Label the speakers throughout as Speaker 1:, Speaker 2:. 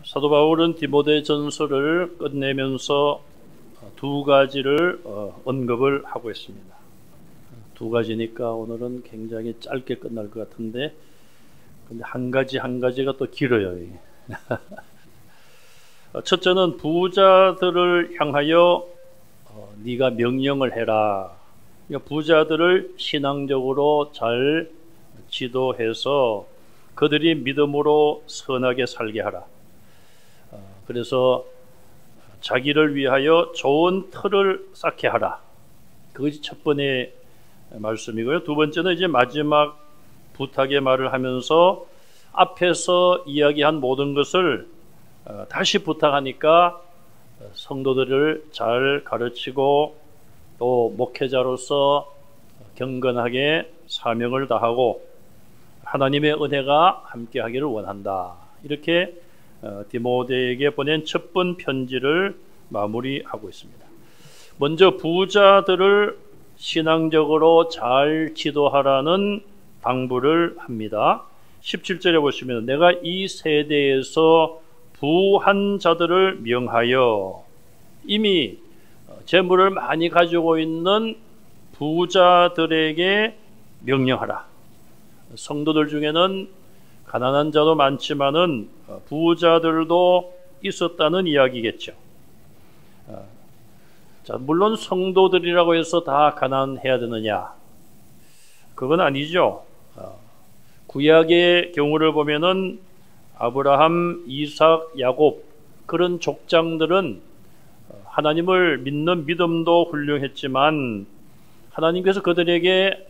Speaker 1: 사도 바울은 디모데전서를 끝내면서 두 가지를 언급을 하고 있습니다. 두 가지니까 오늘은 굉장히 짧게 끝날 것 같은데, 근데 한 가지 한 가지가 또 길어요. 첫째는 부자들을 향하여 네가 명령을 해라. 그러니까 부자들을 신앙적으로 잘 지도해서 그들이 믿음으로 선하게 살게 하라. 그래서 자기를 위하여 좋은 틀을 쌓게 하라. 그것이 첫 번째 말씀이고요. 두 번째는 이제 마지막 부탁의 말을 하면서 앞에서 이야기한 모든 것을 다시 부탁하니까 성도들을 잘 가르치고 또 목회자로서 경건하게 사명을 다하고 하나님의 은혜가 함께하기를 원한다. 이렇게 디모데에게 보낸 첫 번 편지를 마무리하고 있습니다. 먼저 부자들을 신앙적으로 잘 지도하라는 당부를 합니다. 17절에 보시면 내가 이 세대에서 부한 자들을 명하여, 이미 재물을 많이 가지고 있는 부자들에게 명령하라. 성도들 중에는 가난한 자도 많지만은 부자들도 있었다는 이야기겠죠. 자, 물론 성도들이라고 해서 다 가난해야 되느냐? 그건 아니죠. 구약의 경우를 보면은 아브라함, 이삭, 야곱 그런 족장들은 하나님을 믿는 믿음도 훌륭했지만 하나님께서 그들에게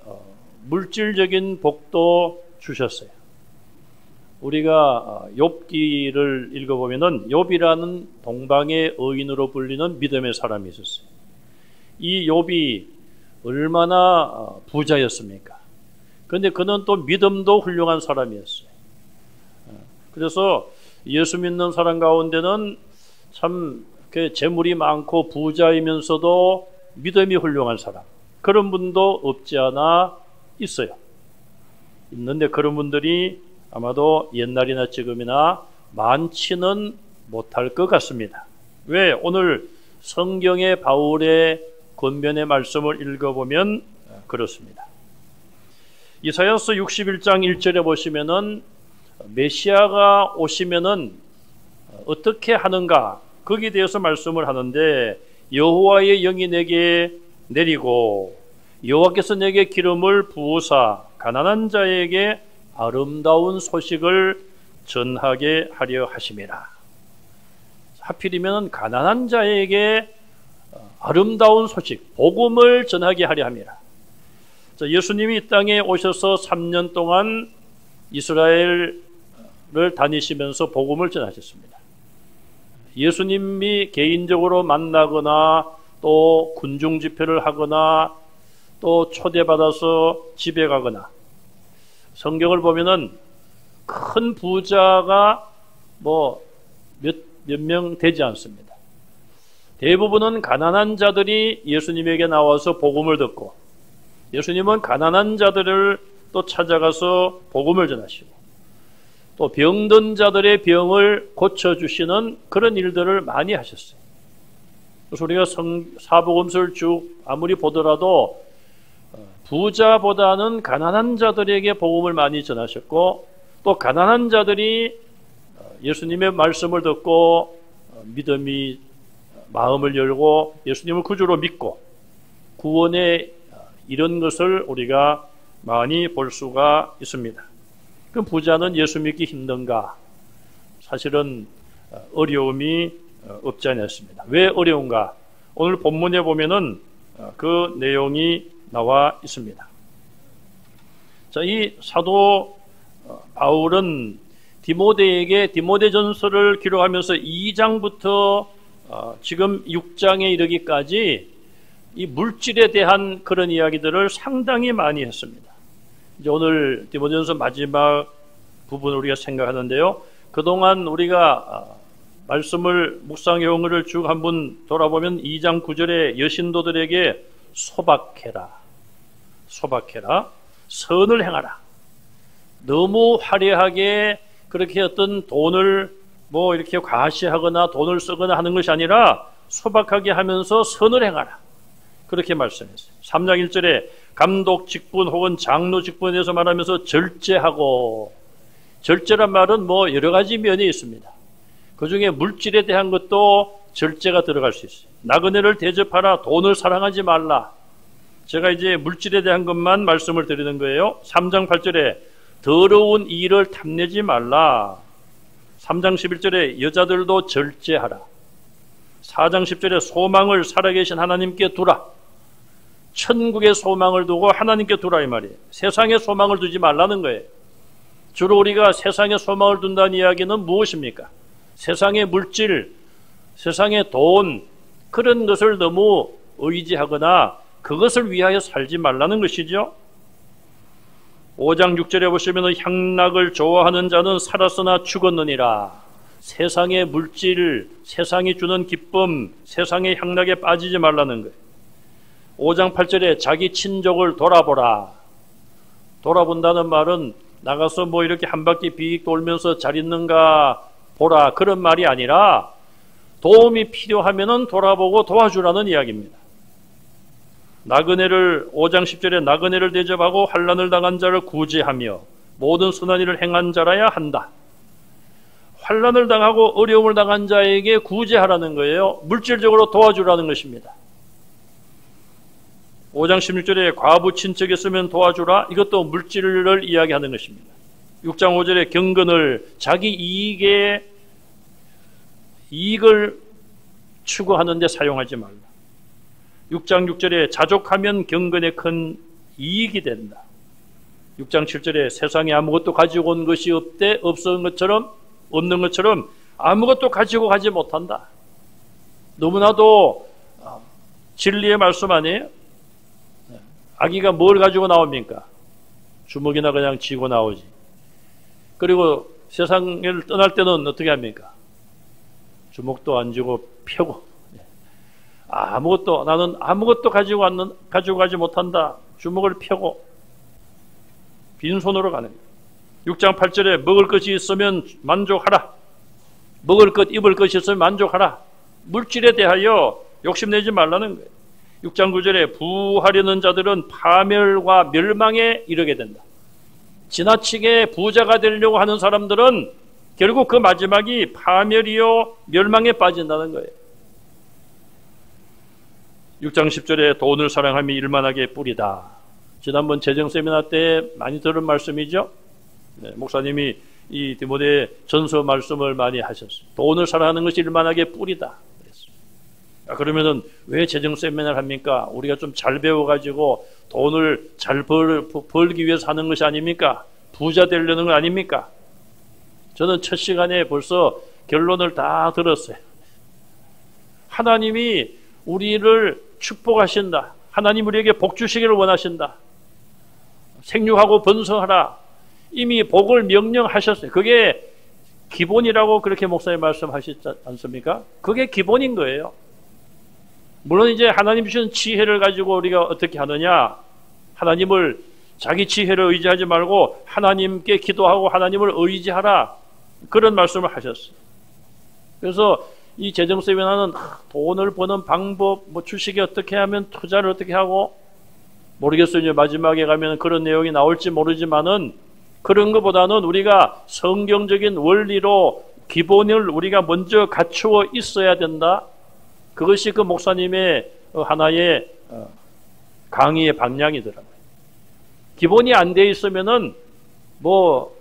Speaker 1: 물질적인 복도 주셨어요. 우리가 욥기를 읽어보면은 욥이라는 동방의 의인으로 불리는 믿음의 사람이 있었어요. 이 욥이 얼마나 부자였습니까? 그런데 그는 또 믿음도 훌륭한 사람이었어요. 그래서 예수 믿는 사람 가운데는 참 재물이 많고 부자이면서도 믿음이 훌륭한 사람, 그런 분도 없지 않아 있어요. 있는데 그런 분들이 아마도 옛날이나 지금이나 많지는 못할 것 같습니다. 왜? 오늘 성경의 바울의 권면의 말씀을 읽어보면 그렇습니다. 이사야서 61장 1절에 보시면은 메시아가 오시면은 어떻게 하는가, 거기에 대해서 말씀을 하는데, 여호와의 영이 내게 내리고 여호와께서 내게 기름을 부으사 가난한 자에게 아름다운 소식을 전하게 하려 하심이라. 하필이면 가난한 자에게 아름다운 소식, 복음을 전하게 하려 함이라. 자, 예수님이 이 땅에 오셔서 3년 동안 이스라엘을 다니시면서 복음을 전하셨습니다. 예수님이 개인적으로 만나거나 또 군중 집회를 하거나 또 초대받아서 집에 가거나, 성경을 보면은 큰 부자가 몇 명 되지 않습니다. 대부분은 가난한 자들이 예수님에게 나와서 복음을 듣고, 예수님은 가난한 자들을 또 찾아가서 복음을 전하시고, 또 병든 자들의 병을 고쳐주시는 그런 일들을 많이 하셨어요. 그래서 우리가 사복음서를 쭉 아무리 보더라도 부자보다는 가난한 자들에게 복음을 많이 전하셨고, 또 가난한 자들이 예수님의 말씀을 듣고 믿음이 마음을 열고 예수님을 구주로 믿고 구원에 이런 것을 우리가 많이 볼 수가 있습니다. 그럼 부자는 예수 믿기 힘든가? 사실은 어려움이 없지 않았습니다. 왜 어려운가? 오늘 본문에 보면은 그 내용이 나와 있습니다. 자, 이 사도 바울은 디모데에게 디모데전서를 기록하면서 2장부터 지금 6장에 이르기까지 이 물질에 대한 그런 이야기들을 상당히 많이 했습니다. 이제 오늘 디모데전서 마지막 부분을 우리가 생각하는데요. 그동안 우리가 말씀을 묵상해온 것을 쭉 한번 돌아보면 2장 9절에 여신도들에게 소박해라, 선을 행하라. 너무 화려하게 그렇게 어떤 돈을 뭐 이렇게 과시하거나 돈을 쓰거나 하는 것이 아니라 소박하게 하면서 선을 행하라. 그렇게 말씀했어요. 3장 1절에 감독 직분 혹은 장로 직분에 대해서 말하면서 절제하고, 절제란 말은 뭐 여러 가지 면이 있습니다. 그 중에 물질에 대한 것도 절제가 들어갈 수 있어요. 나그네를 대접하라. 돈을 사랑하지 말라. 제가 이제 물질에 대한 것만 말씀을 드리는 거예요. 3장 8절에 더러운 일을 탐내지 말라. 3장 11절에 여자들도 절제하라. 4장 10절에 소망을 살아계신 하나님께 두라. 천국의 소망을 두고 하나님께 두라 이 말이에요. 세상에 소망을 두지 말라는 거예요. 주로 우리가 세상에 소망을 둔다는 이야기는 무엇입니까? 세상의 물질, 세상의 돈, 그런 것을 너무 의지하거나 그것을 위하여 살지 말라는 것이죠. 5장 6절에 보시면 향락을 좋아하는 자는 살았으나 죽었느니라. 세상의 물질, 세상이 주는 기쁨, 세상의 향락에 빠지지 말라는 거예요. 5장 8절에 자기 친족을 돌아보라. 돌아본다는 말은 나가서 뭐 이렇게 한 바퀴 빅 돌면서 잘 있는가 보라, 그런 말이 아니라 도움이 필요하면은 돌아보고 도와주라는 이야기입니다. 나그네를 5장 10절에 나그네를 대접하고 환난을 당한 자를 구제하며 모든 선한 일을 행한 자라야 한다. 환난을 당하고 어려움을 당한 자에게 구제하라는 거예요. 물질적으로 도와주라는 것입니다. 5장 16절에 과부 친척이 있으면 도와주라. 이것도 물질을 이야기하는 것입니다. 6장 5절에 경건을 자기 이익을 추구하는 데 사용하지 말라. 6장 6절에 자족하면 경건에 큰 이익이 된다. 6장 7절에 세상에 아무것도 가지고 온 것이 없는 것처럼 아무것도 가지고 가지 못한다. 너무나도 진리의 말씀 아니에요? 아기가 뭘 가지고 나옵니까? 주먹이나 그냥 쥐고 나오지. 그리고 세상을 떠날 때는 어떻게 합니까? 주먹도 안 쥐고 펴고, 나는 아무것도 가지고 가지 못한다. 주먹을 펴고 빈손으로 가는 거예요. 6장 8절에 먹을 것이 있으면 만족하라. 먹을 것, 입을 것이 있으면 만족하라. 물질에 대하여 욕심내지 말라는 거예요. 6장 9절에 부하려는 자들은 파멸과 멸망에 이르게 된다. 지나치게 부자가 되려고 하는 사람들은 결국 그 마지막이 파멸이요 멸망에 빠진다는 거예요. 6장 10절에 돈을 사랑함이 일만하게 뿌리다. 지난번 재정 세미나 때 많이 들은 말씀이죠. 목사님이 이 디모데 전서 말씀을 많이 하셨어요. 돈을 사랑하는 것이 일만하게 뿌리다. 그러면은 왜 재정 세미나를 합니까? 우리가 좀 잘 배워가지고 돈을 잘 벌기 위해서 하는 것이 아닙니까? 부자 되려는 건 아닙니까? 저는 첫 시간에 벌써 결론을 다 들었어요. 하나님이 우리를 축복하신다. 하나님 우리에게 복 주시기를 원하신다. 생육하고 번성하라. 이미 복을 명령하셨어요. 그게 기본이라고 그렇게 목사님 말씀하시지 않습니까? 그게 기본인 거예요. 물론 이제 하나님 주신 지혜를 가지고 우리가 어떻게 하느냐, 하나님을 자기 지혜를 의지하지 말고 하나님께 기도하고 하나님을 의지하라, 그런 말씀을 하셨어요. 그래서 이 재정 세미나는 돈을 버는 방법, 뭐 주식이 어떻게 하면 투자를 어떻게 하고, 모르겠어요. 이제 마지막에 가면 그런 내용이 나올지 모르지만은 그런 것보다는 우리가 성경적인 원리로 기본을 우리가 먼저 갖추어 있어야 된다. 그것이 그 목사님의 하나의 강의의 방향이더라고요. 기본이 안 돼 있으면은 뭐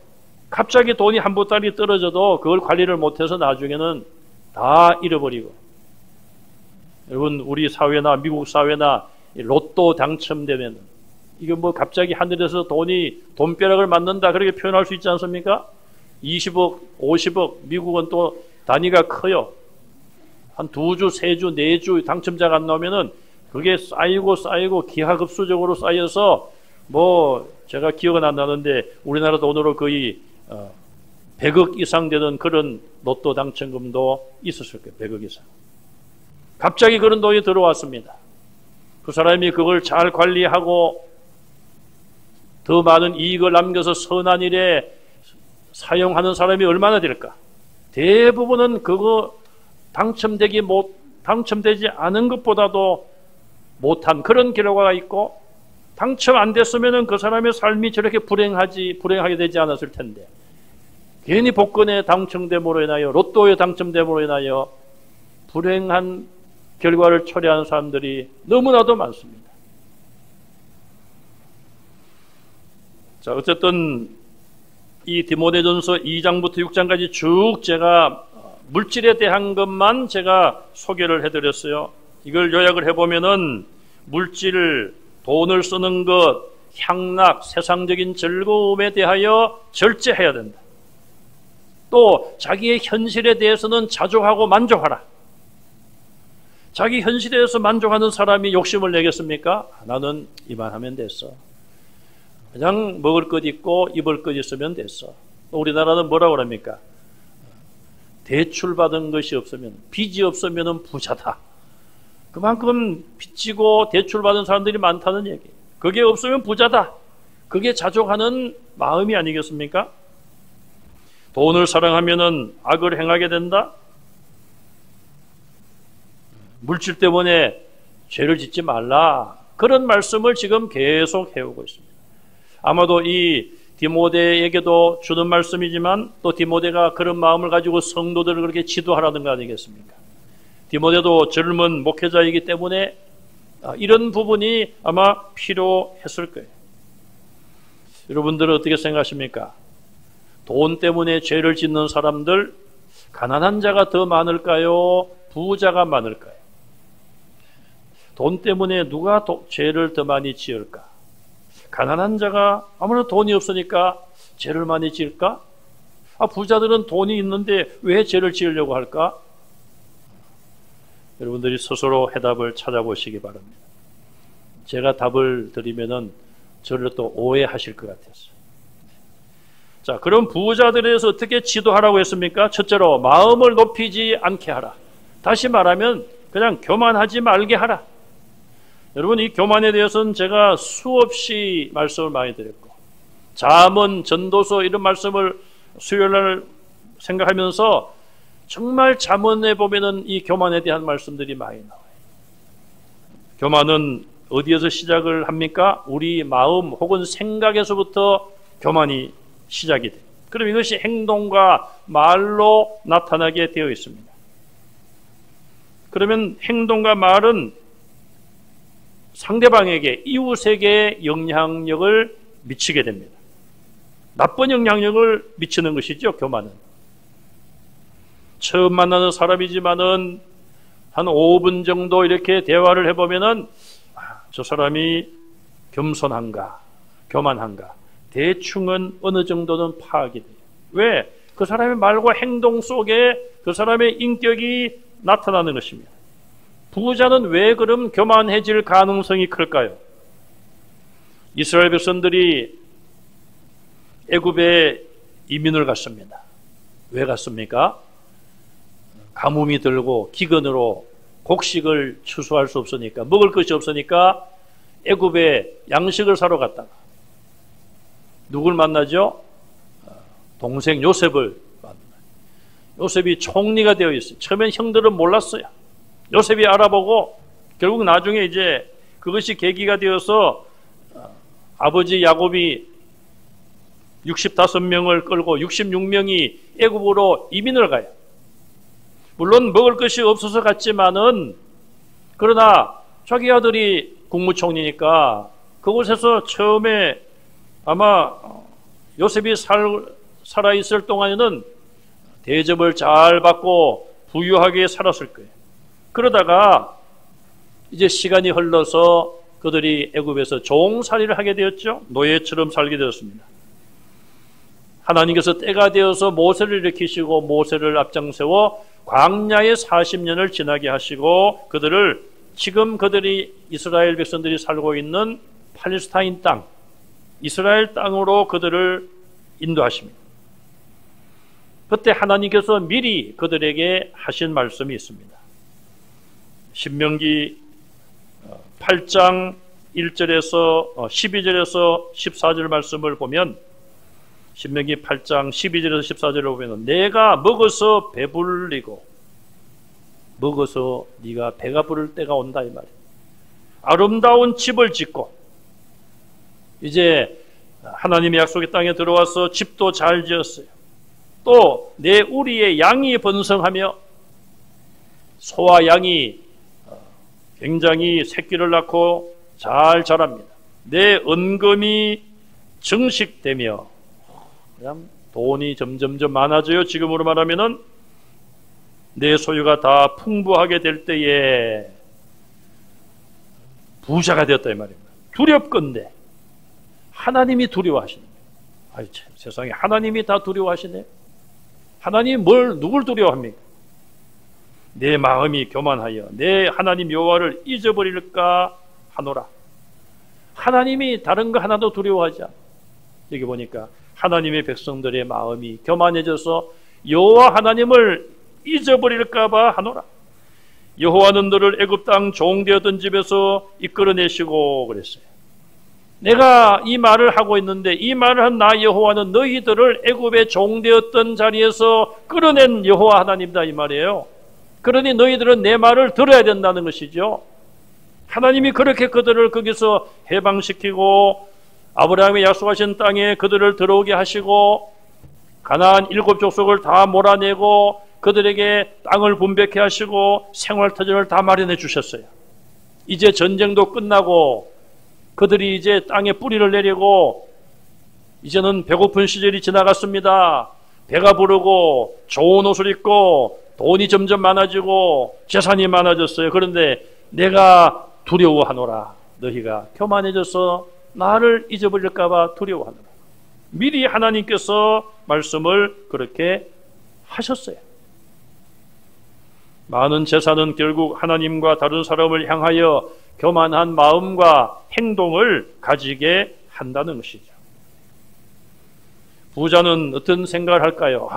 Speaker 1: 갑자기 돈이 한 보따리 떨어져도 그걸 관리를 못해서 나중에는 다 잃어버리고. 여러분, 우리 사회나 미국 사회나 로또 당첨되면 이게 뭐 갑자기 하늘에서 돈벼락을 맞는다, 그렇게 표현할 수 있지 않습니까? 20억, 50억, 미국은 또 단위가 커요. 한 2주, 3주, 4주 당첨자가 안 나오면은 그게 쌓이고 기하급수적으로 쌓여서 뭐 제가 기억은 안 나는데 우리나라 돈으로 거의 100억 이상 되는 그런 로또 당첨금도 있었을 거예요. 100억 이상. 갑자기 그런 돈이 들어왔습니다. 그 사람이 그걸 잘 관리하고 더 많은 이익을 남겨서 선한 일에 사용하는 사람이 얼마나 될까? 대부분은 그거 당첨되지 않은 것보다도 못한 그런 결과가 있고, 당첨 안 됐으면은 그 사람의 삶이 저렇게 불행하게 되지 않았을 텐데, 괜히 복권에 당첨됨으로 인하여, 로또에 당첨됨으로 인하여 불행한 결과를 초래한 사람들이 너무나도 많습니다. 자, 어쨌든 이 디모데전서 2장부터 6장까지 쭉 제가 물질에 대한 것만 제가 소개를 해드렸어요. 이걸 요약을 해보면은 물질, 돈을 쓰는 것, 향락, 세상적인 즐거움에 대하여 절제해야 된다. 또 자기의 현실에 대해서는 자족하고 만족하라. 자기 현실에 대해서 만족하는 사람이 욕심을 내겠습니까? 나는 이만하면 됐어. 그냥 먹을 것 있고 입을 것 있으면 됐어. 우리나라는 뭐라고 합니까? 대출받은 것이 없으면, 빚이 없으면 부자다. 그만큼 빚지고 대출받은 사람들이 많다는 얘기. 그게 없으면 부자다. 그게 자족하는 마음이 아니겠습니까? 돈을 사랑하면 악을 행하게 된다. 물질 때문에 죄를 짓지 말라. 그런 말씀을 지금 계속 해오고 있습니다. 아마도 이 디모데에게도 주는 말씀이지만, 또 디모데가 그런 마음을 가지고 성도들을 그렇게 지도하라는 거 아니겠습니까? 디모데도 젊은 목회자이기 때문에 이런 부분이 아마 필요했을 거예요. 여러분들은 어떻게 생각하십니까? 돈 때문에 죄를 짓는 사람들, 가난한 자가 더 많을까요? 부자가 많을까요? 돈 때문에 누가 죄를 더 많이 지을까? 가난한 자가 아무래도 돈이 없으니까 죄를 많이 지을까? 부자들은 돈이 있는데 왜 죄를 지으려고 할까? 여러분들이 스스로 해답을 찾아보시기 바랍니다. 제가 답을 드리면은 저를 또 오해하실 것 같아서. 자, 그럼 부자들에 대해서 어떻게 지도하라고 했습니까? 첫째로 마음을 높이지 않게 하라. 다시 말하면 그냥 교만하지 말게 하라. 여러분, 이 교만에 대해서는 제가 수없이 말씀을 많이 드렸고, 잠언, 전도서 이런 말씀을 수요일날 생각하면서 정말 잠언에 보면은 이 교만에 대한 말씀들이 많이 나와요. 교만은 어디에서 시작을 합니까? 우리 마음 혹은 생각에서부터 교만이 시작이 돼요. 그럼 이것이 행동과 말로 나타나게 되어 있습니다. 그러면 행동과 말은 상대방에게, 이웃에게 영향력을 미치게 됩니다. 나쁜 영향력을 미치는 것이죠, 교만은. 처음 만나는 사람이지만은 한 5분 정도 이렇게 대화를 해보면은 저 사람이 겸손한가, 교만한가, 대충은 어느 정도는 파악이 돼요. 왜? 그 사람의 말과 행동 속에 그 사람의 인격이 나타나는 것입니다. 부자는 왜 그럼 교만해질 가능성이 클까요? 이스라엘 백성들이 애굽에 이민을 갔습니다. 왜 갔습니까? 가뭄이 들고 기근으로 곡식을 추수할 수 없으니까, 먹을 것이 없으니까 애굽에 양식을 사러 갔다가 누굴 만나죠? 동생 요셉을 만나요. 요셉이 총리가 되어 있어요. 처음엔 형들은 몰랐어요. 요셉이 알아보고 결국 나중에 이제 그것이 계기가 되어서 아버지 야곱이 65명을 끌고 66명이 애굽으로 이민을 가요. 물론 먹을 것이 없어서 갔지만은, 그러나 자기 아들이 국무총리니까 그곳에서 처음에 아마 요셉이 살아있을 동안에는 대접을 잘 받고 부유하게 살았을 거예요. 그러다가 이제 시간이 흘러서 그들이 애굽에서 종살이를 하게 되었죠. 노예처럼 살게 되었습니다. 하나님께서 때가 되어서 모세를 일으키시고 모세를 앞장세워 광야에 40년을 지나게 하시고 지금 그들이 이스라엘 백성들이 살고 있는 팔레스타인 땅, 이스라엘 땅으로 그들을 인도하십니다. 그때 하나님께서 미리 그들에게 하신 말씀이 있습니다. 신명기 8장 1절에서 12절에서 14절 말씀을 보면, 신명기 8장 12절에서 14절에 보면 내가 먹어서 배불리고 먹어서 네가 배가 부를 때가 온다 이 말이에요. 아름다운 집을 짓고 이제 하나님의 약속의 땅에 들어와서 집도 잘 지었어요. 또 내 우리의 양이 번성하며 소와 양이 굉장히 새끼를 낳고 잘 자랍니다. 내 은금이 증식되며 그냥 돈이 점점점 많아져요. 지금으로 말하면은 내 소유가 다 풍부하게 될 때에 부자가 되었다 이 말입니다. 두렵건대 하나님이 두려워하시는 거예요. 아이 참, 세상에 하나님이 다 두려워하시네. 하나님이 누굴 두려워합니까? 내 마음이 교만하여 내 하나님 여호와를 잊어버릴까 하노라. 하나님이 다른 거 하나도 두려워하지 않아. 여기 보니까 하나님의 백성들의 마음이 교만해져서 여호와 하나님을 잊어버릴까 봐 하노라. 여호와는 너를 애굽 땅 종되었던 집에서 이끌어내시고 그랬어요. 내가 이 말을 하고 있는데 이 말을 한 나 여호와는 너희들을 애굽의 종되었던 자리에서 끌어낸 여호와 하나님이다 이 말이에요. 그러니 너희들은 내 말을 들어야 된다는 것이죠. 하나님이 그렇게 그들을 거기서 해방시키고 아브라함이 약속하신 땅에 그들을 들어오게 하시고 가나안 7 족속을 다 몰아내고 그들에게 땅을 분배케 하시고 생활터전을 다 마련해 주셨어요. 이제 전쟁도 끝나고 그들이 이제 땅에 뿌리를 내리고 이제는 배고픈 시절이 지나갔습니다. 배가 부르고 좋은 옷을 입고 돈이 점점 많아지고 재산이 많아졌어요. 그런데 내가 두려워하노라. 너희가 교만해져서 나를 잊어버릴까 봐 두려워하노라. 미리 하나님께서 말씀을 그렇게 하셨어요. 많은 재산은 결국 하나님과 다른 사람을 향하여 교만한 마음과 행동을 가지게 한다는 것이죠. 부자는 어떤 생각을 할까요?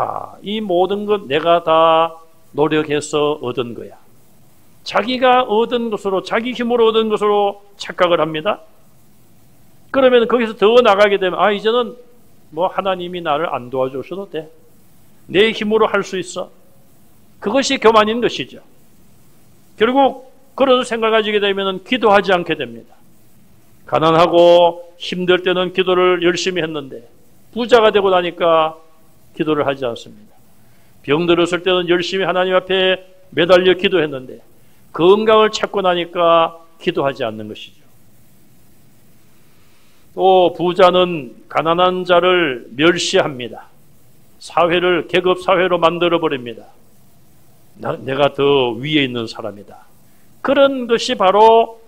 Speaker 1: 이 모든 것 내가 다 노력해서 얻은 거야. 자기가 얻은 것으로, 자기 힘으로 얻은 것으로 착각을 합니다. 그러면 거기서 더 나가게 되면 이제는 뭐 하나님이 나를 안 도와주셔도 돼. 내 힘으로 할 수 있어. 그것이 교만인 것이죠. 결국 그런 생각을 가지게 되면 기도하지 않게 됩니다. 가난하고 힘들 때는 기도를 열심히 했는데 부자가 되고 나니까 기도를 하지 않습니다. 병들었을 때는 열심히 하나님 앞에 매달려 기도했는데 건강을 찾고 나니까 기도하지 않는 것이죠. 또 부자는 가난한 자를 멸시합니다. 사회를 계급사회로 만들어버립니다. 내가 더 위에 있는 사람이다. 그런 것이 바로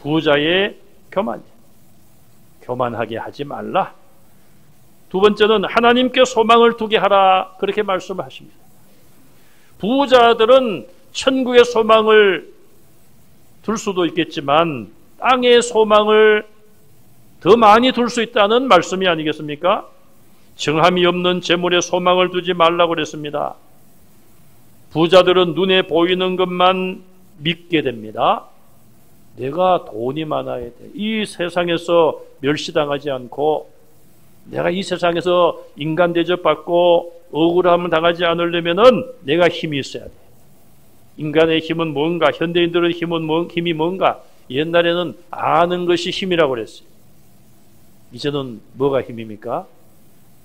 Speaker 1: 부자의 교만이에요. 교만하게 하지 말라. 두 번째는 하나님께 소망을 두게 하라. 그렇게 말씀하십니다. 부자들은 천국의 소망을 둘 수도 있겠지만 땅의 소망을 더 많이 둘 수 있다는 말씀이 아니겠습니까? 정함이 없는 재물에 소망을 두지 말라고 그랬습니다. 부자들은 눈에 보이는 것만 믿게 됩니다. 내가 돈이 많아야 돼. 이 세상에서 멸시당하지 않고 내가 이 세상에서 인간 대접받고 억울함을 당하지 않으려면은 내가 힘이 있어야 돼. 인간의 힘은 뭔가? 현대인들의 힘이 뭔가? 옛날에는 아는 것이 힘이라고 그랬어요. 이제는 뭐가 힘입니까?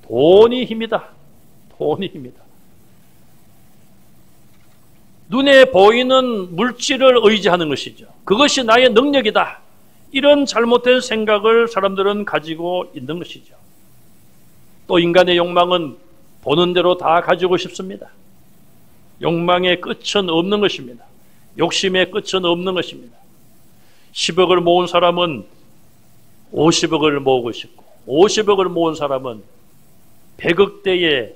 Speaker 1: 돈이 힘이다. 돈이 힘이다. 눈에 보이는 물질을 의지하는 것이죠. 그것이 나의 능력이다. 이런 잘못된 생각을 사람들은 가지고 있는 것이죠. 또 인간의 욕망은 보는 대로 다 가지고 싶습니다. 욕망의 끝은 없는 것입니다. 욕심의 끝은 없는 것입니다. 10억을 모은 사람은 50억을 모으고 싶고 50억을 모은 사람은 100억대의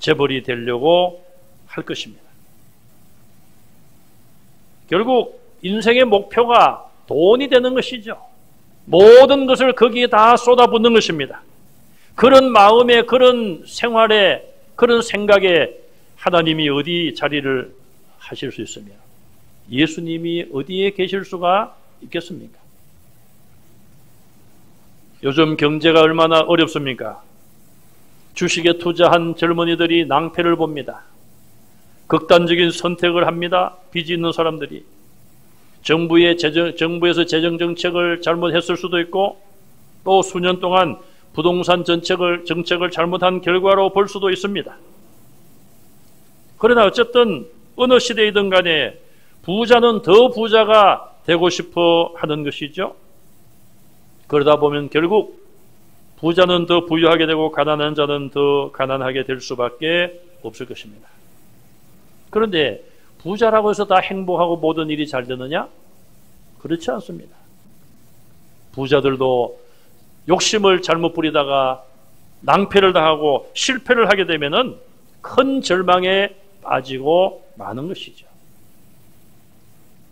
Speaker 1: 재벌이 되려고 할 것입니다. 결국 인생의 목표가 돈이 되는 것이죠. 모든 것을 거기에 다 쏟아붓는 것입니다. 그런 마음에, 그런 생활에, 그런 생각에 하나님이 어디 자리를 하실 수 있으며 예수님이 어디에 계실 수가 있겠습니까? 요즘 경제가 얼마나 어렵습니까? 주식에 투자한 젊은이들이 낭패를 봅니다. 극단적인 선택을 합니다. 빚이 있는 사람들이. 정부에서 재정 정책을 잘못했을 수도 있고 또 수년 동안 부동산 정책을 잘못한 결과로 볼 수도 있습니다. 그러나 어쨌든 어느 시대이든 간에 부자는 더 부자가 되고 싶어 하는 것이죠. 그러다 보면 결국 부자는 더 부유하게 되고 가난한 자는 더 가난하게 될 수밖에 없을 것입니다. 그런데 부자라고 해서 다 행복하고 모든 일이 잘 되느냐? 그렇지 않습니다. 부자들도 욕심을 잘못 부리다가 낭패를 당하고 실패를 하게 되면은 큰 절망에 빠지고 마는 것이죠.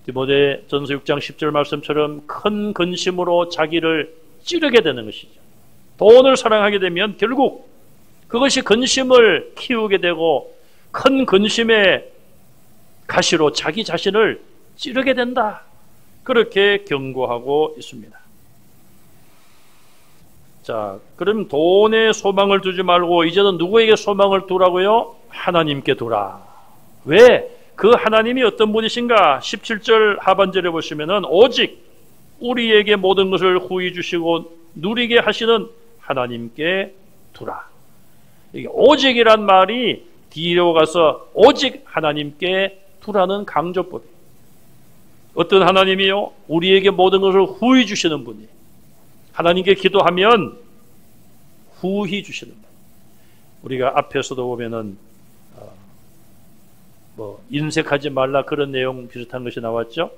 Speaker 1: 디모데전서 6장 10절 말씀처럼 큰 근심으로 자기를 찌르게 되는 것이죠. 돈을 사랑하게 되면 결국 그것이 근심을 키우게 되고 큰 근심의 가시로 자기 자신을 찌르게 된다. 그렇게 경고하고 있습니다. 자, 그럼 돈에 소망을 두지 말고 이제는 누구에게 소망을 두라고요? 하나님께 두라. 왜? 그 하나님이 어떤 분이신가? 17절 하반절에 보시면은 오직 우리에게 모든 것을 후히 주시고 누리게 하시는 하나님께 두라. 이게 오직이란 말이 뒤로 가서 오직 하나님께 두라는 강조법이에요. 어떤 하나님이요? 우리에게 모든 것을 후히 주시는 분이. 하나님께 기도하면 후히 주시는 분. 우리가 앞에서도 보면은 인색하지 말라 그런 내용 비슷한 것이 나왔죠.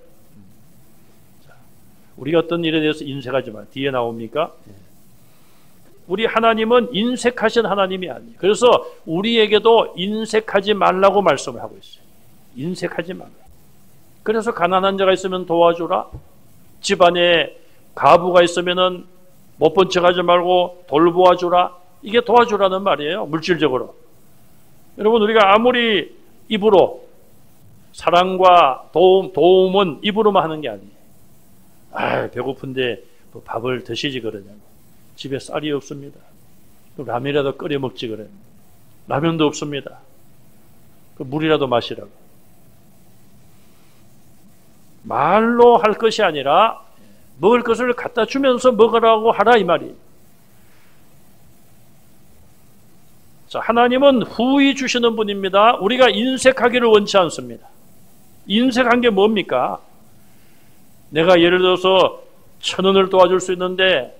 Speaker 1: 자, 우리가 어떤 일에 대해서 인색하지 말라. 뒤에 나옵니까? 우리 하나님은 인색하신 하나님이 아니에요. 그래서 우리에게도 인색하지 말라고 말씀을 하고 있어요. 인색하지 말라. 그래서 가난한 자가 있으면 도와주라. 집안에 가부가 있으면은 못 본 척하지 말고 돌보아주라. 이게 도와주라는 말이에요. 물질적으로. 여러분, 우리가 아무리 입으로 사랑과 도움은 입으로만 하는 게 아니에요. 아, 배고픈데 뭐 밥을 드시지 그러냐고. 집에 쌀이 없습니다. 라면이라도 끓여 먹지 그래. 라면도 없습니다. 물이라도 마시라고. 말로 할 것이 아니라 먹을 것을 갖다 주면서 먹으라고 하라 이 말이에요. 자, 하나님은 후히 주시는 분입니다. 우리가 인색하기를 원치 않습니다. 인색한 게 뭡니까? 내가 예를 들어서 1,000원을 도와줄 수 있는데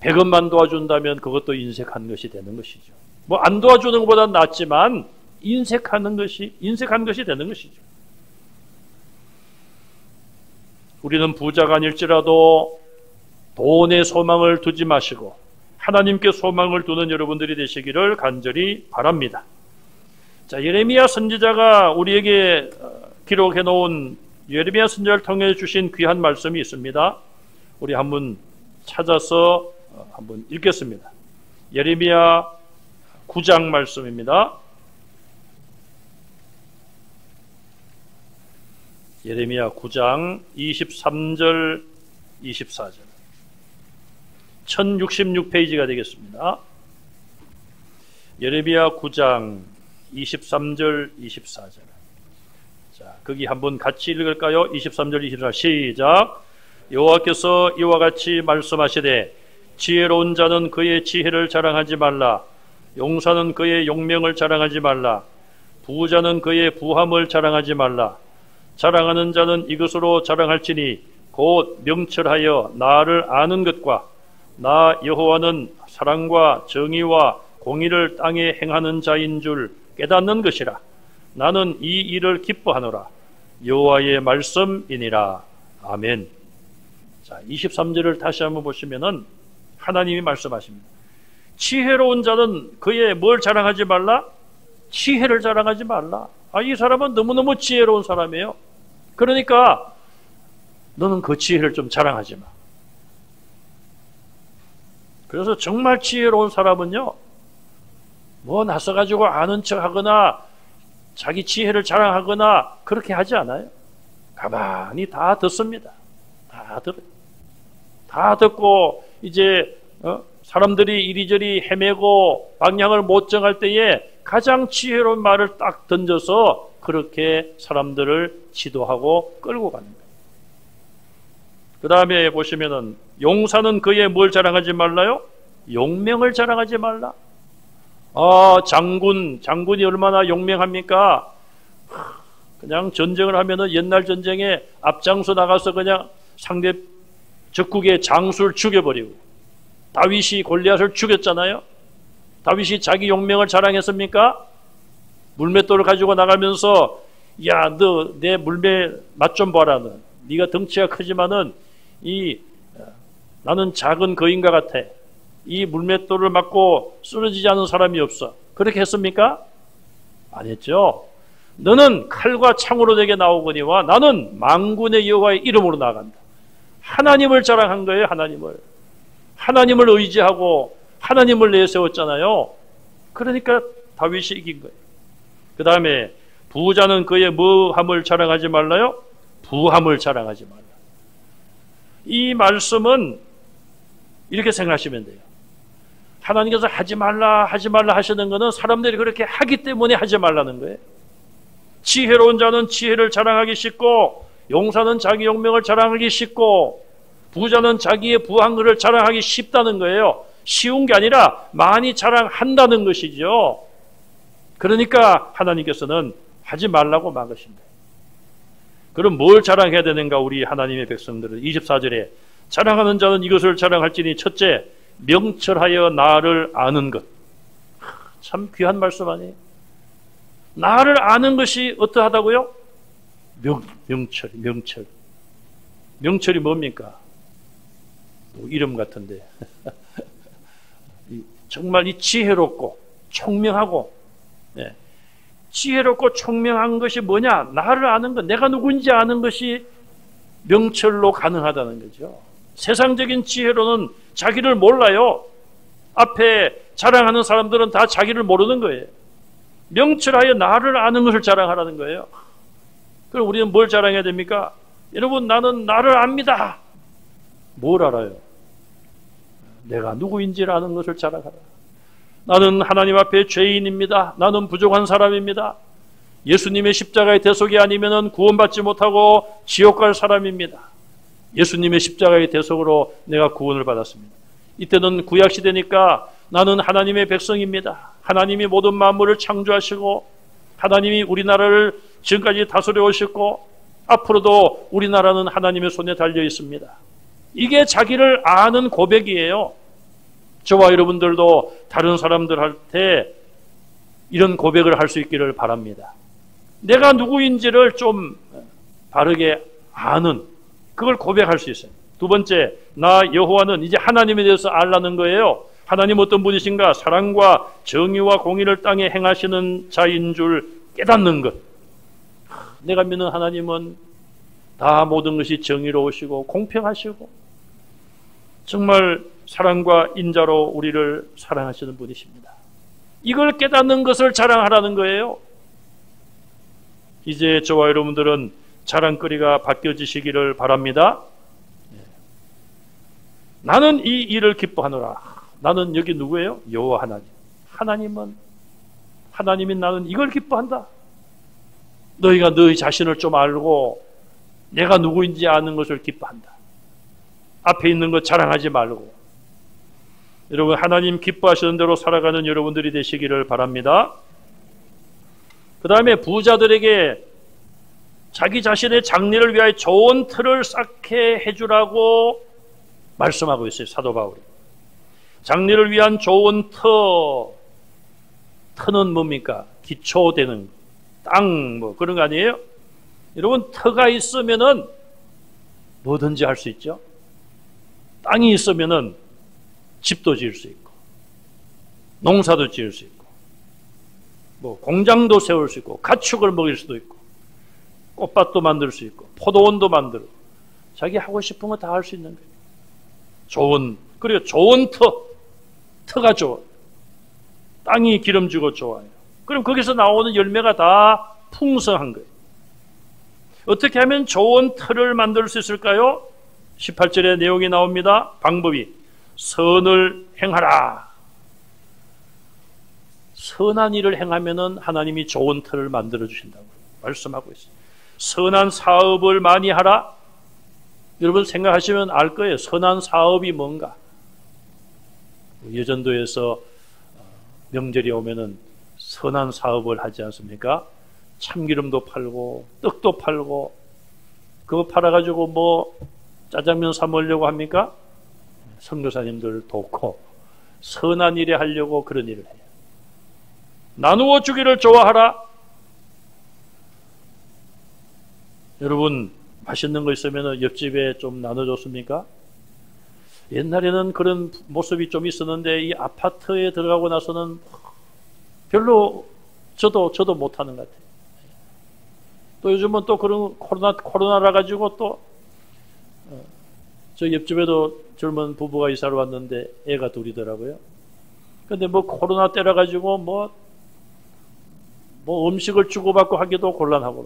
Speaker 1: 100원만 도와준다면 그것도 인색한 것이 되는 것이죠. 뭐 안 도와주는 것보다는 낫지만 인색한 것이 되는 것이죠. 우리는 부자가 아닐지라도 돈에 소망을 두지 마시고 하나님께 소망을 두는 여러분들이 되시기를 간절히 바랍니다. 자, 예레미야 선지자가 우리에게 기록해 놓은 예레미야 선지자를 통해 주신 귀한 말씀이 있습니다. 우리 한번 찾아서 한번 읽겠습니다. 예레미야 9장 말씀입니다. 예레미야 9장 23절 24절 1066페이지가 되겠습니다. 예레미야 9장 23절 24절. 자, 거기 한번 같이 읽을까요? 23절 24절 시작. 여호와께서 이와 같이 말씀하시되 지혜로운 자는 그의 지혜를 자랑하지 말라. 용사는 그의 용명을 자랑하지 말라. 부자는 그의 부함을 자랑하지 말라. 자랑하는 자는 이것으로 자랑할지니 곧 명철하여 나를 아는 것과 나 여호와는 사랑과 정의와 공의를 땅에 행하는 자인 줄 깨닫는 것이라. 나는 이 일을 기뻐하노라. 여호와의 말씀이니라. 아멘. 자, 23절을 다시 한번 보시면은 하나님이 말씀하십니다. 지혜로운 자는 그의 뭘 자랑하지 말라? 지혜를 자랑하지 말라. 아, 이 사람은 너무너무 지혜로운 사람이에요. 그러니까 너는 그 지혜를 좀 자랑하지 마. 그래서 정말 지혜로운 사람은요, 뭐 나서가지고 아는 척 하거나 자기 지혜를 자랑하거나 그렇게 하지 않아요. 가만히 다 듣습니다. 다 듣고 이제 사람들이 이리저리 헤매고 방향을 못 정할 때에 가장 지혜로운 말을 딱 던져서 그렇게 사람들을 지도하고 끌고 가는 거예요. 그 다음에 보시면은 용사는 그의 뭘 자랑하지 말라요? 용명을 자랑하지 말라. 장군이 얼마나 용맹합니까? 그냥 전쟁을 하면은 옛날 전쟁에 앞장서 나가서 그냥 상대 적국의 장수를 죽여버리고, 다윗이 골리앗을 죽였잖아요. 다윗이 자기 용명을 자랑했습니까? 물맷돌을 가지고 나가면서 야, 너 내 물매 맛 좀 봐라. 네가 덩치가 크지만은 나는 작은 거인과 같아. 이 물맷돌을 맞고 쓰러지지 않은 사람이 없어. 그렇게 했습니까? 안 했죠. 너는 칼과 창으로 내게 나오거니와 나는 만군의 여호와의 이름으로 나아간다. 하나님을 자랑한 거예요. 하나님을 의지하고 하나님을 내세웠잖아요. 그러니까 다윗이 이긴 거예요. 그 다음에 부자는 그의 뭐함을 자랑하지 말라요? 부함을 자랑하지 말라. 이 말씀은 이렇게 생각하시면 돼요. 하나님께서 하지 말라 하시는 것은 사람들이 그렇게 하기 때문에 하지 말라는 거예요. 지혜로운 자는 지혜를 자랑하기 쉽고, 용사는 자기 용명을 자랑하기 쉽고, 부자는 자기의 부한 것을 자랑하기 쉽다는 거예요. 쉬운 게 아니라 많이 자랑한다는 것이죠. 그러니까 하나님께서는 하지 말라고 막으신 거예요. 그럼 뭘 자랑해야 되는가? 우리 하나님의 백성들은 24절에 자랑하는 자는 이것을 자랑할지니 첫째, 명철하여 나를 아는 것. 참 귀한 말씀 아니에요? 나를 아는 것이 어떠하다고요? 명철. 명철이 뭡니까? 이름 같은데. 정말 이 지혜롭고 총명하고, 지혜롭고 총명한 것이 뭐냐? 나를 아는 것, 내가 누구인지 아는 것이 명철로 가능하다는 거죠. 세상적인 지혜로는 자기를 몰라요. 앞에 자랑하는 사람들은 다 자기를 모르는 거예요. 명철하여 나를 아는 것을 자랑하라는 거예요. 그럼 우리는 뭘 자랑해야 됩니까? 여러분, 나는 나를 압니다. 뭘 알아요? 내가 누구인지를 아는 것을 자랑하라. 나는 하나님 앞에 죄인입니다. 나는 부족한 사람입니다. 예수님의 십자가의 대속이 아니면 구원받지 못하고 지옥 갈 사람입니다. 예수님의 십자가의 대속으로 내가 구원을 받았습니다. 이때는 구약시대니까 나는 하나님의 백성입니다. 하나님이 모든 만물을 창조하시고 하나님이 우리나라를 지금까지 다스려 오셨고 앞으로도 우리나라는 하나님의 손에 달려 있습니다. 이게 자기를 아는 고백이에요. 저와 여러분들도 다른 사람들한테 이런 고백을 할 수 있기를 바랍니다. 내가 누구인지를 좀 바르게 아는, 그걸 고백할 수 있어요. 두 번째, 나 여호와는 이제 하나님에 대해서 알라는 거예요. 하나님 어떤 분이신가? 사랑과 정의와 공의를 땅에 행하시는 자인 줄 깨닫는 것. 내가 믿는 하나님은 다 모든 것이 정의로우시고 공평하시고 정말 사랑과 인자로 우리를 사랑하시는 분이십니다. 이걸 깨닫는 것을 자랑하라는 거예요. 이제 저와 여러분들은 자랑거리가 바뀌어지시기를 바랍니다. 나는 이 일을 기뻐하노라. 나는 여기 누구예요? 여호와 하나님. 하나님인 나는 이걸 기뻐한다. 너희가 너희 자신을 좀 알고 내가 누구인지 아는 것을 기뻐한다. 앞에 있는 것 자랑하지 말고. 여러분, 하나님 기뻐하시는 대로 살아가는 여러분들이 되시기를 바랍니다. 그 다음에 부자들에게 자기 자신의 장래를 위하여 좋은 틀을 쌓게 해주라고 말씀하고 있어요, 사도 바울이. 장래를 위한 좋은 터는 뭡니까? 기초되는 땅, 뭐 그런 거 아니에요? 여러분, 터가 있으면은 뭐든지 할 수 있죠. 땅이 있으면은 집도 지을 수 있고, 농사도 지을 수 있고, 뭐 공장도 세울 수 있고, 가축을 먹일 수도 있고, 꽃밭도 만들 수 있고, 포도원도 만들고, 자기 하고 싶은 거 다 할 수 있는 거예요. 그리고 좋은 터가 좋아. 땅이 기름지고 좋아요. 그럼 거기서 나오는 열매가 다 풍성한 거예요. 어떻게 하면 좋은 틀을 만들 수 있을까요? 18절에 내용이 나옵니다. 방법이 선을 행하라. 선한 일을 행하면은 하나님이 좋은 터를 만들어 주신다고 말씀하고 있어요. 선한 사업을 많이 하라. 여러분 생각하시면 알 거예요. 선한 사업이 뭔가. 여전도에서 명절이 오면은 선한 사업을 하지 않습니까? 참기름도 팔고 떡도 팔고 그거 팔아가지고 뭐 짜장면 사 먹으려고 합니까? 선교사님들 돕고 선한 일에 하려고 그런 일을 해요. 나누어 주기를 좋아하라. 여러분 맛있는 거 있으면 옆집에 좀 나눠줬습니까? 옛날에는 그런 모습이 좀 있었는데 이 아파트에 들어가고 나서는 별로 저도 못하는 것 같아요. 또 요즘은 또 그런 코로나라 가지고 또 저 옆집에도 젊은 부부가 이사를 왔는데 애가 둘이더라고요. 근데 뭐 코로나 때라 가지고 뭐 음식을 주고받고 하기도 곤란하고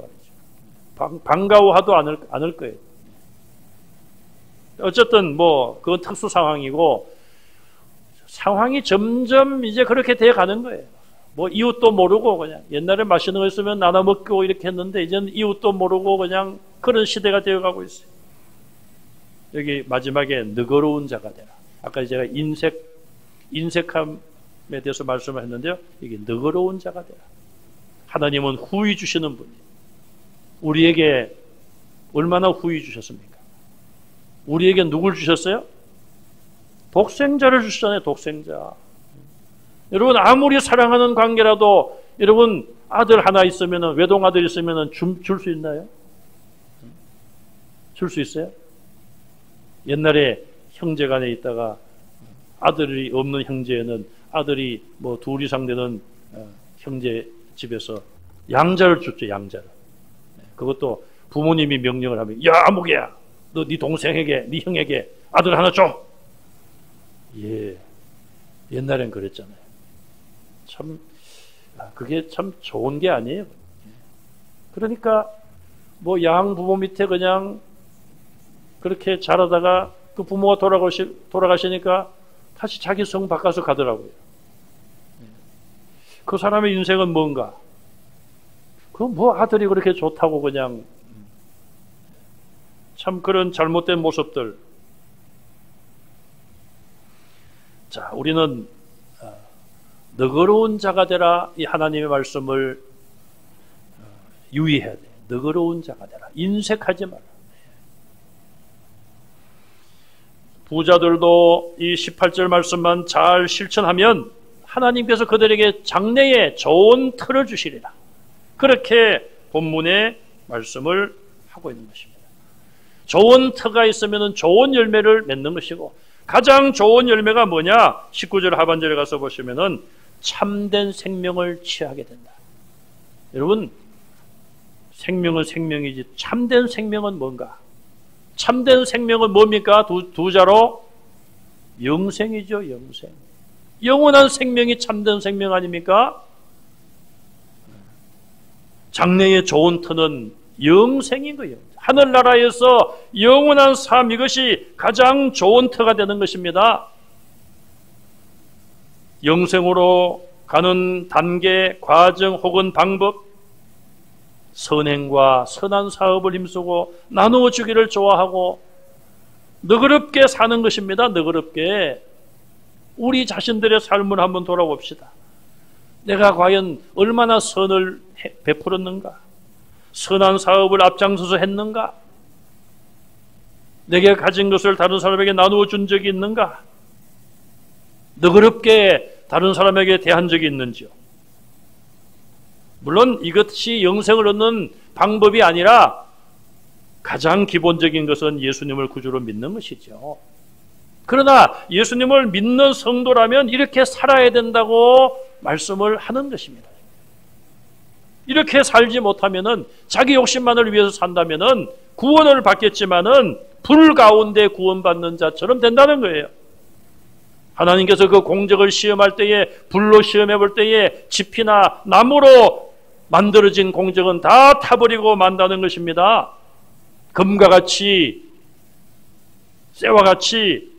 Speaker 1: 말이죠. 반가워하도 않을 거예요. 어쨌든 뭐 그건 특수 상황이고 상황이 점점 이제 그렇게 돼 가는 거예요. 뭐 이웃도 모르고 그냥 옛날에 맛있는 거 있으면 나눠 먹고 이렇게 했는데 이제는 이웃도 모르고 그냥 그런 시대가 되어 가고 있어요. 여기 마지막에 너그러운 자가 되라. 아까 제가 인색함에 대해서 말씀을 했는데요. 이게 너그러운 자가 되라. 하나님은 후히 주시는 분이에요. 우리에게 얼마나 후히 주셨습니까? 우리에게 누굴 주셨어요? 독생자를 주셨잖아요. 독생자. 여러분 아무리 사랑하는 관계라도 여러분 아들 하나 있으면 외동아들 있으면 줄 수 있나요? 줄 수 있어요? 옛날에 형제간에 있다가 아들이 없는 형제에는 아들이 뭐 둘 이상 되는 형제 집에서 양자를 줬죠. 양자를. 그것도 부모님이 명령을 하면 야 아무개야 너 네 동생에게 네 형에게 아들 하나 줘. 예, 옛날엔 그랬잖아요. 참 그게 참 좋은 게 아니에요. 그러니까 뭐 양 부모 밑에 그냥 그렇게 자라다가 그 부모가 돌아가시니까 다시 자기 성 바꿔서 가더라고요. 그 사람의 인생은 뭔가? 그 뭐 아들이 그렇게 좋다고 그냥 참 그런 잘못된 모습들. 자, 우리는 너그러운 자가 되라 이 하나님의 말씀을 유의해야 돼. 너그러운 자가 되라. 인색하지 마라. 부자들도 이 18절 말씀만 잘 실천하면 하나님께서 그들에게 장래에 좋은 터를 주시리라. 그렇게 본문의 말씀을 하고 있는 것입니다. 좋은 터가 있으면 좋은 열매를 맺는 것이고 가장 좋은 열매가 뭐냐? 19절 하반절에 가서 보시면은 참된 생명을 취하게 된다. 여러분 생명은 생명이지 참된 생명은 뭔가? 참된 생명은 뭡니까? 두 자로 영생이죠. 영생. 영원한 생명이 참된 생명 아닙니까? 장래의 좋은 터는 영생인 거예요. 하늘나라에서 영원한 삶 이것이 가장 좋은 터가 되는 것입니다. 영생으로 가는 단계, 과정 혹은 방법 선행과 선한 사업을 힘쓰고 나누어 주기를 좋아하고 너그럽게 사는 것입니다. 너그럽게 우리 자신들의 삶을 한번 돌아봅시다. 내가 과연 얼마나 선을 베풀었는가? 선한 사업을 앞장서서 했는가? 내게 가진 것을 다른 사람에게 나누어 준 적이 있는가? 너그럽게 다른 사람에게 대한 적이 있는지요? 물론 이것이 영생을 얻는 방법이 아니라 가장 기본적인 것은 예수님을 구주로 믿는 것이죠. 그러나 예수님을 믿는 성도라면 이렇게 살아야 된다고 말씀을 하는 것입니다. 이렇게 살지 못하면은 자기 욕심만을 위해서 산다면은 구원을 받겠지만은 불 가운데 구원받는 자처럼 된다는 거예요. 하나님께서 그 공적을 시험할 때에 불로 시험해 볼 때에 집이나 나무로 만들어진 공적은 다 타버리고 만다는 것입니다. 금과 같이 쇠와 같이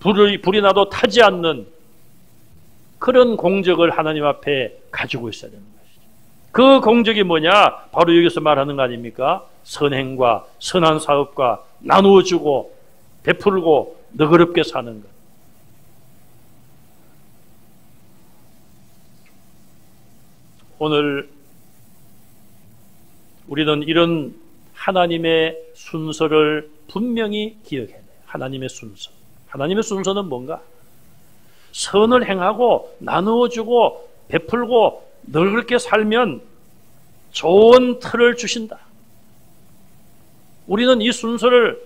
Speaker 1: 불이 나도 타지 않는 그런 공적을 하나님 앞에 가지고 있어야 되는 것이죠. 그 공적이 뭐냐? 바로 여기서 말하는 거 아닙니까? 선행과 선한 사업과 나누어주고 베풀고 너그럽게 사는 것. 오늘 우리는 이런 하나님의 순서를 분명히 기억해야 돼요. 하나님의 순서. 하나님의 순서는 뭔가? 선을 행하고 나누어주고 베풀고 너그럽게 살면 좋은 틀을 주신다. 우리는 이 순서를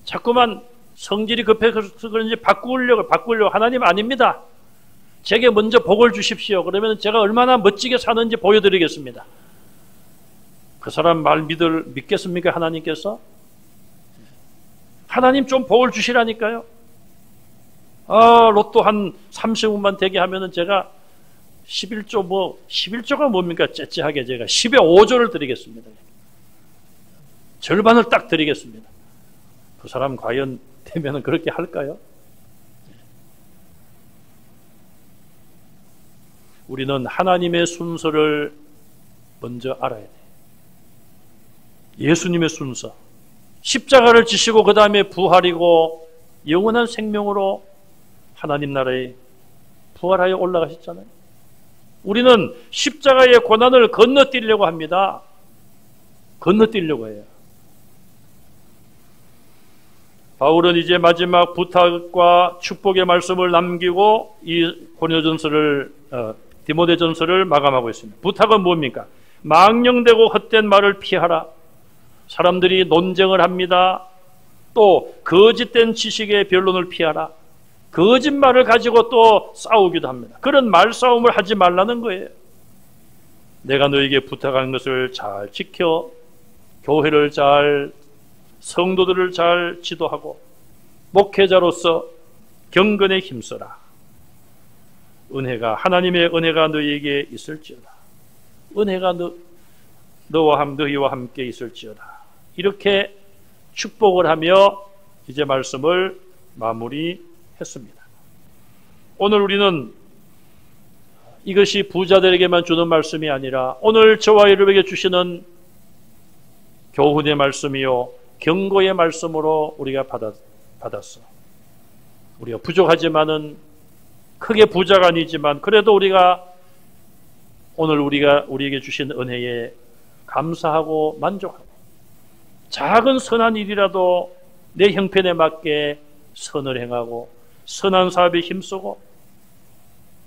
Speaker 1: 자꾸만 성질이 급해서 그런지 바꾸려고 하나님 아닙니다. 제게 먼저 복을 주십시오. 그러면 제가 얼마나 멋지게 사는지 보여드리겠습니다. 그 사람 말 믿겠습니까? 하나님께서? 하나님 좀 복을 주시라니까요. 로또 한 30억만 되게 하면은 제가 11조가 뭡니까? 째째하게 제가 10의 5조를 드리겠습니다. 절반을 딱 드리겠습니다. 그 사람 과연 되면은 그렇게 할까요? 우리는 하나님의 순서를 먼저 알아야 돼요. 예수님의 순서. 십자가를 지시고 그 다음에 부활이고 영원한 생명으로 하나님 나라에 부활하여 올라가셨잖아요. 우리는 십자가의 고난을 건너뛰려고 합니다. 건너뛰려고 해요. 바울은 이제 마지막 부탁과 축복의 말씀을 남기고 이 고린도전서를 디모데전서를 마감하고 있습니다. 부탁은 뭡니까? 망령되고 헛된 말을 피하라. 사람들이 논쟁을 합니다. 또 거짓된 지식의 변론을 피하라. 거짓말을 가지고 또 싸우기도 합니다. 그런 말싸움을 하지 말라는 거예요. 내가 너에게 부탁한 것을 잘 지켜 교회를 잘, 성도들을 잘 지도하고 목회자로서 경건에 힘써라. 하나님의 은혜가 너희에게 있을지어다. 은혜가 너희와 함께 있을지어다. 이렇게 축복을 하며 이제 말씀을 마무리했습니다. 오늘 우리는 이것이 부자들에게만 주는 말씀이 아니라 오늘 저와 여러분에게 주시는 교훈의 말씀이요 경고의 말씀으로 우리가 받았어. 우리가 부족하지만은 크게 부자가 아니지만 그래도 오늘 우리에게 주신 은혜에 감사하고 만족하고 작은 선한 일이라도 내 형편에 맞게 선을 행하고 선한 사업에 힘쓰고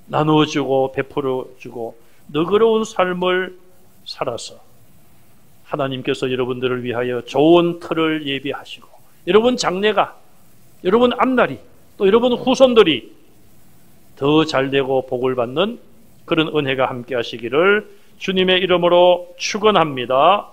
Speaker 1: 나누어주고 베풀어주고 너그러운 삶을 살아서 하나님께서 여러분들을 위하여 좋은 틀을 예비하시고 여러분 장래가, 여러분 앞날이, 또 여러분 후손들이 더 잘되고 복을 받는 그런 은혜가 함께 하시기를 주님의 이름으로 축원합니다.